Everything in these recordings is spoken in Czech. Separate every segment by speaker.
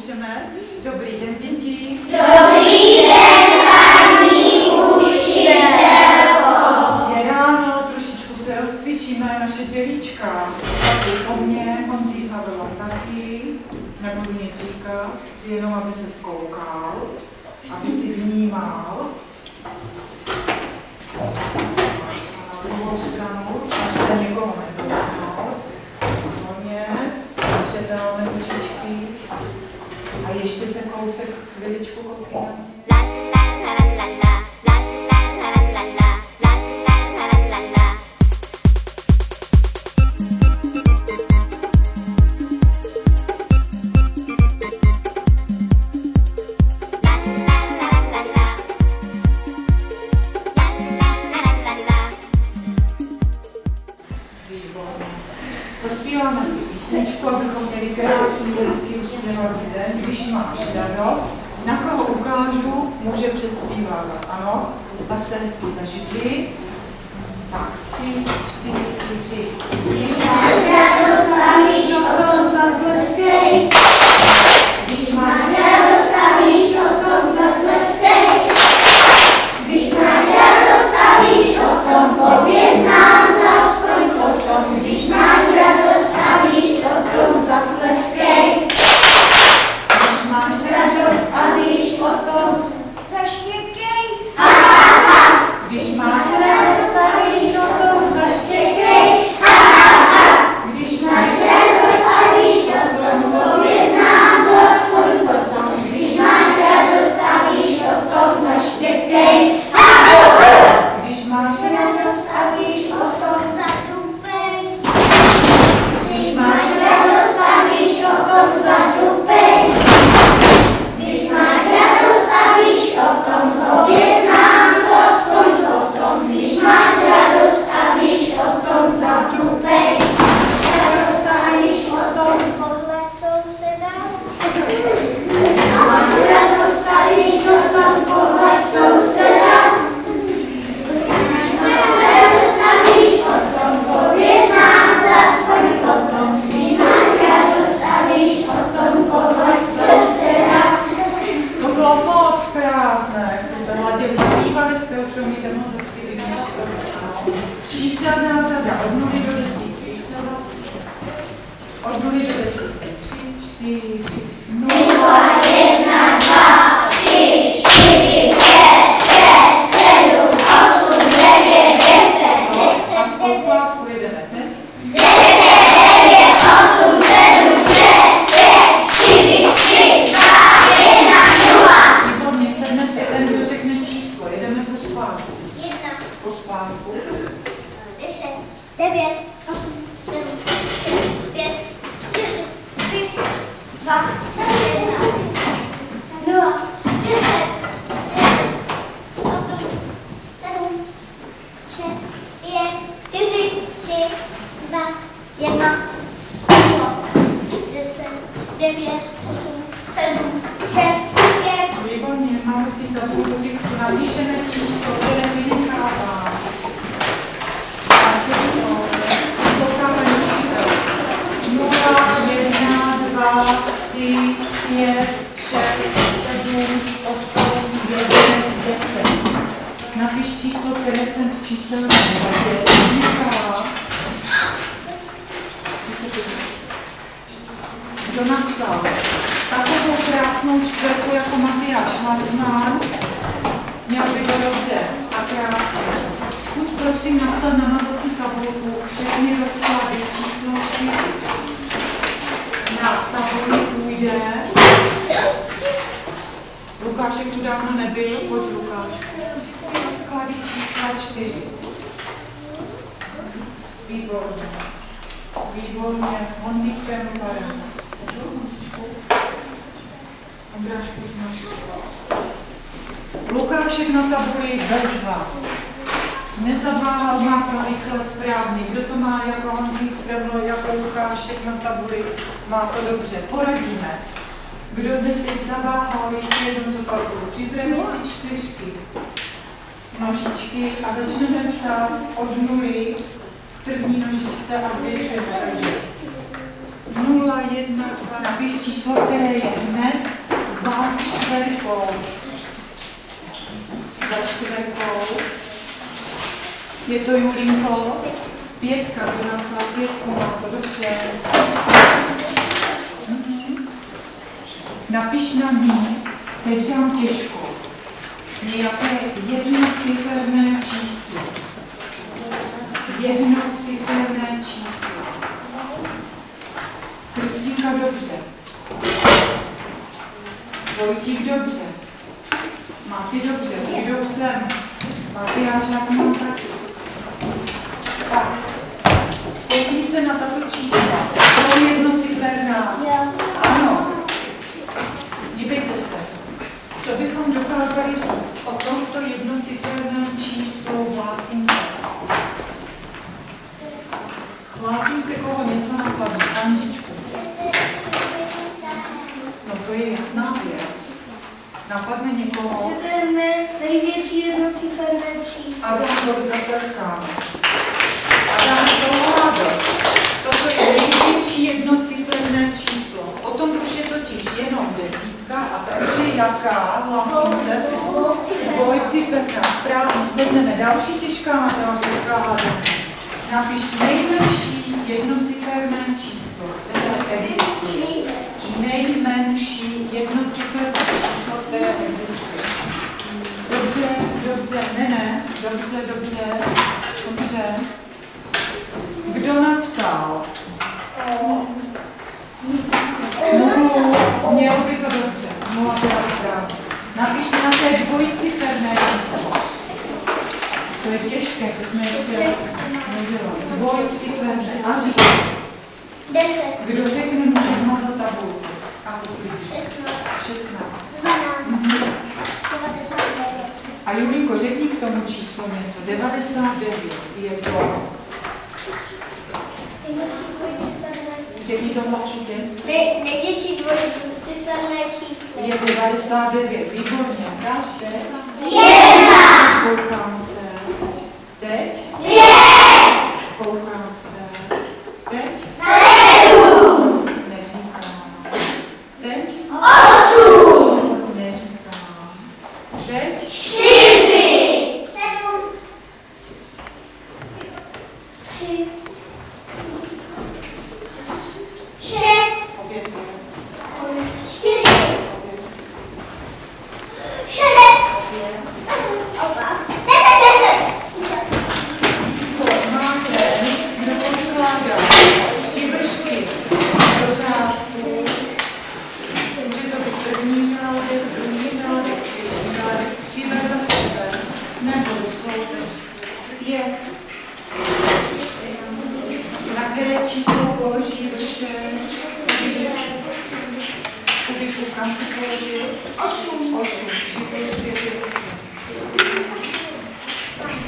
Speaker 1: Můžeme? Dobrý den, děti.
Speaker 2: Dobrý den, paní učitelko.
Speaker 1: Je ráno, trošičku se rozcvičíme naše děvíčka. Taky po mně, Honzíka bylo taky, nebudu nic říkat, chci jenom, aby se zkoukal, aby si vnímal. A na druhou stranu, až se někoho nedotknul. Hodně, přetáhne ručičky. A ještě se kousek chviličku koukneme. Zaspíváme si písničku, abychom měli krásný, hezký, usměvavý den. Když máš radost, na koho ukážu, může předspívávat. Ano, postav se hezky za židli. Tak, 3, 4, 3.
Speaker 2: Když máš radost, stavíš o tom zatleskej. Když máš radost, stavíš o tom zatleskej. Když máš radost, stavíš o tom, pověz nám to aspoň o tom. Když máš radost, stavíš o tom zatleskej. Když máš radost, stavíš o tom zaštěkej. Když máš radost, stavíš o tom zaštěkej. Když máš radost, stavíš o tom, pověz nám to aspoň potom. Když máš radost, stavíš o tom zaštěkej.
Speaker 1: Když máš
Speaker 2: Radost, stavíš o tom zatupej. Když máš radost, stavíš o tom zatupej. Když máš radost, stavíš o tom, pověz nám to aspoň potom. Když máš radost, stavíš o tom zatupej. Radost, stavíš o tom, pohled souseda. Když máš radost, stavíš o tom, pohled souseda. Stavíš o tom, pověz nám to aspoň potom. Když máš radost, stavíš o tom, pohled souseda.
Speaker 1: To bylo moc krásné, jak jste se hladili, zpívali jste, už to umíte moc hezky vyměšovat. Číselná řada od 0 do 10. Od 0 do 10. 3, 4,
Speaker 2: 0, 1, 2, 3, 4, 5, 6, 7, 8, 9, 10.
Speaker 1: a z poplátku jedeme, ne?
Speaker 2: 10, 9, 8, 7, 6, 5, 4, 3, 2, 1, 0.
Speaker 1: Výborně, sedne se ten, kdo řekne číslo, jedeme po spánku.
Speaker 2: 1,
Speaker 1: Po spánku.
Speaker 2: 10, 9, 8, 7, 6, 5, 4, 3, 2, 1, 0, 10, 9, 8, 7, 6, 5, 4, 3, 2, 1, 0, 10, 9, 8, 7, 6, 5.
Speaker 1: Výborně, máme si tabulku fixu, napíšeme číslo, které vynechává. A teď posloucháme učitel. 0, 1, 2, 3, 5, 6, 7, 8, 9, 10. Napiš číslo, které jsem v číselné řadě vynechává. Kdo napsal takovou krásnou čtvrku jako Matyáš Martmán, měl by to dobře a krásně. Zkus prosím napsat na mazací tabulku všechny rozklady číslo 4. Na tabuli půjde. Lukášek tu dávno nebyl, pojď Lukáš. Rozklady čísla 4. Výborně. Výborně. Honzík Fernuparem. Ondrášku znáš. Lukášek na tabuli bezva. Nezaváhal, má to rychle správně. Kdo to má jako Honzík Ferno, jako Lukášek na tabuli, má to dobře. Poradíme. Kdo teď zaváhal, ještě jednou zopakuju. Připraví si 4 nožičky a začneme psát od 0 první nožičce a zvětšujeme. Takže 0, 1, 2, napiš číslo, které je hned Je to Julinko? 5, kdo nám vzal 5, má to dobře. Napiš na ní, teď dám těžko, nějaké jednociferné číslo. Jednociferné číslo. Kristýnka dobře. Vojtík dobře. Máty dobře, jdou sem. Matyáš mám taky. Tak. Podívej se na tato čísla. Jsou jednociferná. Ano. Dívejte se. Co bychom dokázali říct o tomto jednociferném číslu? Hlásím se. Hlásím se, koho něco napadne. Andičku. No to je jasná věc. Napadne někoho.
Speaker 2: Že to je největší jednociferné číslo.
Speaker 1: Adamovi zatleskáme. Adam Toládo. Toto je největší jednociferné číslo. O tom už je totiž jenom desítka a ta už je jaká? Hlásím se. Dvojciferná. Správně. Sedneme. Další těžká matematická hádka. Napiš nejmenší jednociferné číslo, které existuje. Nejmenší jednociferné číslo, které existuje. Dobře, dobře, ne, dobře. Kdo napsal? Měl by to dobře, nula byla správně. Napiš nějaké dvojciferné číslo. To je těžké, to jsme ještě nedělali. Dvojciferné. A říkej.
Speaker 2: 10.
Speaker 1: Kdo řekne, může zmazat tabulku. A uklidí. 16.
Speaker 2: 12.
Speaker 1: A Julinko, řekni k tomu číslu něco. 99 je to. Řekni to hlasitě.
Speaker 2: Největší dvojciferné číslo.
Speaker 1: Je 99. Výborně. Další.
Speaker 2: 1.
Speaker 1: Koukám se. Teď?
Speaker 2: 5.
Speaker 1: Koukám se. Teď?
Speaker 2: 7.
Speaker 1: Neříkám. Teď?
Speaker 2: 8.
Speaker 1: Neříkám. Teď?
Speaker 2: 4. 7. 3. 6.
Speaker 1: Opět
Speaker 2: 4. 6. Opa. 10.
Speaker 1: Máte, kdo poskládá 3 vršky do řádku. Může to být první řádek, druhý řádek, třetí řádek, 3 vedle sebe, nebo sloupec 5. Na které číslo položí vršek? Kubiku, kam si položil? 8. 3 plus 5 je 8.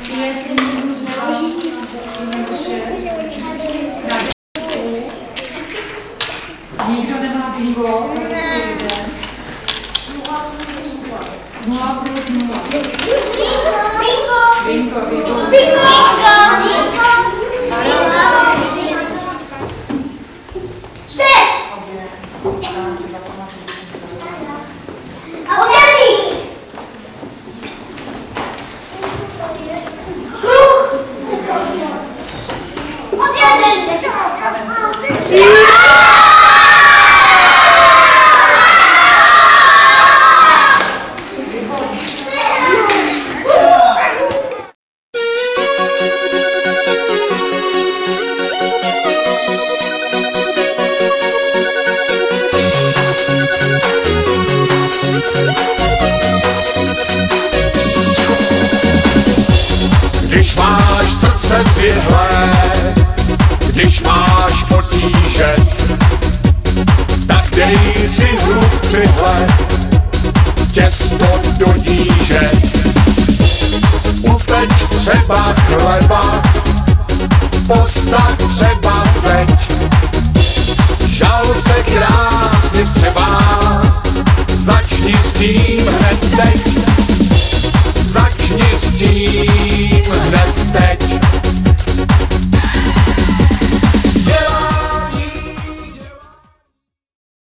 Speaker 1: 5 minus 2 je vršek. Nikdo nemá bingo, tak ještě jeden. 0 plus 0. Bingo, bingo.
Speaker 3: Když máš srdce zjihlé, když máš potíže, tak dej cihlu k cihle, těsto do níže. Upeč třeba chleba, postav třeba zeď, žal se krát